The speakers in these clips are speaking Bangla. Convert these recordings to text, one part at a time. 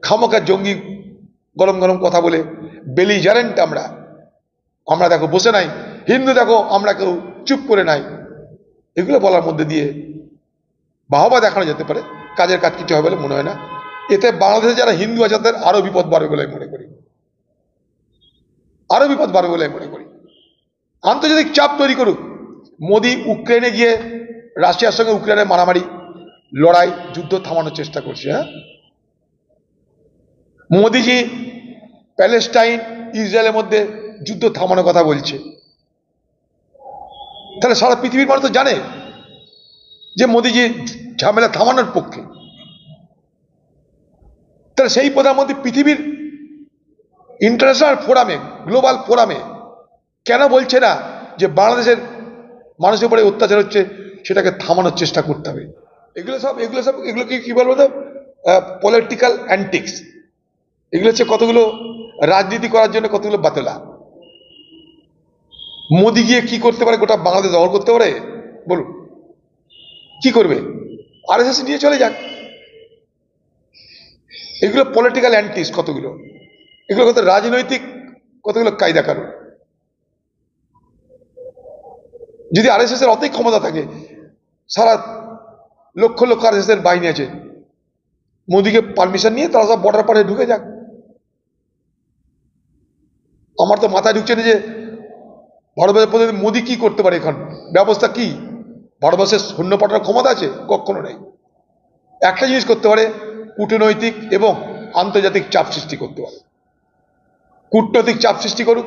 খামোকা জঙ্গি গরম গরম কথা বলে বেলিজারেন্ট আমরা দেখো বসে নাই, হিন্দু দেখো আমরা কেউ চুপ করে নাই, এগুলো বলার মধ্যে দিয়ে বাহবা দেখানো যেতে পারে, কাজের কাজ কিছু হবে বলে মনে হয় না। এতে বাংলাদেশে যারা হিন্দু আছে তাদের আরো বিপদ বাড়বে বলে মনে করি, আরো বিপদ বাড়বে বলে মনে করি। আন্তর্জাতিক চাপ তৈরি করুক, মোদি ইউক্রেনে গিয়ে রাশিয়ার সঙ্গে ইউক্রেনের মারামারি লড়াই যুদ্ধ থামানোর চেষ্টা করছে। হ্যাঁ, মোদিজি প্যালেস্টাইন ইসরায়েলের মধ্যে যুদ্ধ থামানোর কথা বলছে, তাহলে সারা পৃথিবীর মানুষ তো জানে যে মোদিজি ঝামেলা থামানোর পক্ষে। তাহলে সেই প্রধানমন্ত্রী পৃথিবীর ইন্টারন্যাশনাল ফোরামে, গ্লোবাল ফোরামে কেন বলছে না যে বাংলাদেশের মানুষের উপরে অত্যাচার হচ্ছে, সেটাকে থামানোর চেষ্টা করতে হবে? এগুলো কি বলবো তো, পলিটিক্যাল অ্যান্টিক্স। এগুলো হচ্ছে কতগুলো রাজনীতি করার জন্য কতগুলো বাতলা। মোদি গিয়ে কি করতে পারে? গোটা বাংলাদেশ দখল করতে পারে? বলুন, কি করবে? আরএসএস নিয়ে চলে যাক। এগুলো পলিটিক্যাল অ্যান্টিক্স কতগুলো, এগুলো কত রাজনৈতিক কতগুলো কায়দা কানুন। যদি আরএসএস এর অতই ক্ষমতা থাকে, সারা লক্ষ লক্ষ আরএসএস এর বাহিনী আছে, মোদিকে পারমিশন নিয়ে তারা সব বর্ডার পারে ঢুকে যাক। আমার তো মাথায় ঢুকছে না যে ভারতবর্ষের প্রধানমন্ত্রী মোদি কি করতে পারে, এখন ব্যবস্থা কি? ভারতবর্ষের সৈন্য পাঠানোর ক্ষমতা আছে? কখনো নেই। একটা জিনিস করতে পারে, কূটনৈতিক এবং আন্তর্জাতিক চাপ সৃষ্টি করতে পারে। কূটনৈতিক চাপ সৃষ্টি করুক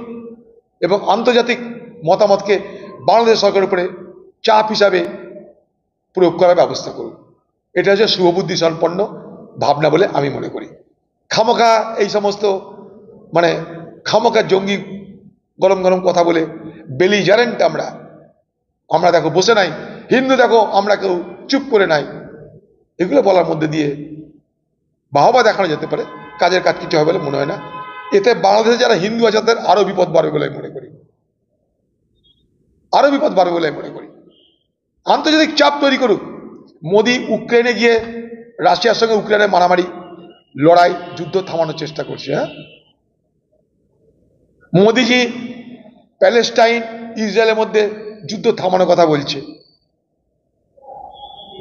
এবং আন্তর্জাতিক মতামতকে বাংলাদেশ সরকারের উপরে চাপ হিসাবে প্রয়োগ করার ব্যবস্থা করুক। এটা হচ্ছে শুভবুদ্ধি সম্পন্ন ভাবনা বলে আমি মনে করি। খামোখা এই সমস্ত খামোখা জঙ্গি গরম গরম কথা বলে বেলিজারেন্ট আমরা দেখো বসে নাই, হিন্দু দেখো আমরা কেউ চুপ করে নাই, এগুলো বলার মধ্যে দিয়ে বাহবা দেখানো যেতে পারে, কাজের কাজ কিছু হবে বলে মনে হয় না। এতে বাংলাদেশে যারা হিন্দু আছে তাদের আরো বিপদ বাড়বে বলে মনে করি, আরো বিপদ বাড়বে বলে মনে করি। আন্তর্জাতিক চাপ তৈরি করুক, মোদি ইউক্রেনে গিয়ে রাশিয়ার সঙ্গে ইউক্রেনের মারামারি লড়াই যুদ্ধ থামানোর চেষ্টা করছে। হ্যাঁ, মোদিজি প্যালেস্টাইন ইসরায়েলের মধ্যে যুদ্ধ থামানোর কথা বলছে,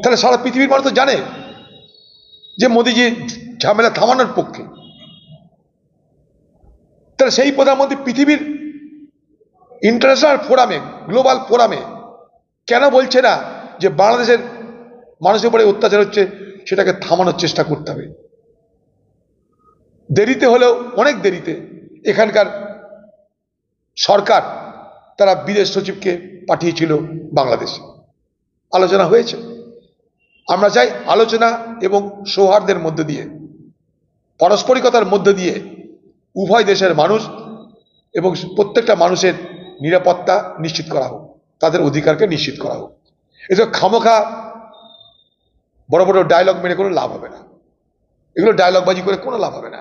তাহলে সারা পৃথিবীর মানুষ তো জানে যে মোদিজি ঝামেলা থামানোর পক্ষে। তাহলে সেই প্রধানমন্ত্রী পৃথিবীর ইন্টারন্যাশনাল ফোরামে, গ্লোবাল ফোরামে কেন বলছে না যে বাংলাদেশের মানুষের উপরে অত্যাচার হচ্ছে, সেটাকে থামানোর চেষ্টা করতে হবে? দেরিতে হলেও, অনেক দেরিতে এখানকার সরকার তারা বিদেশ সচিবকে পাঠিয়েছিল বাংলাদেশে, আলোচনা হয়েছে। আমরা চাই আলোচনা এবং সৌহার্দ্যের মধ্য দিয়ে, পারস্পরিকতার মধ্য দিয়ে উভয় দেশের মানুষ এবং প্রত্যেকটা মানুষের নিরাপত্তা নিশ্চিত করা হোক, তাদের অধিকারকে নিশ্চিত করা হোক। এসব খামোখা বড় বড় ডায়লগ মেরে কোনো লাভ হবে না, এগুলো ডায়লগবাজি করে কোনো লাভ হবে না।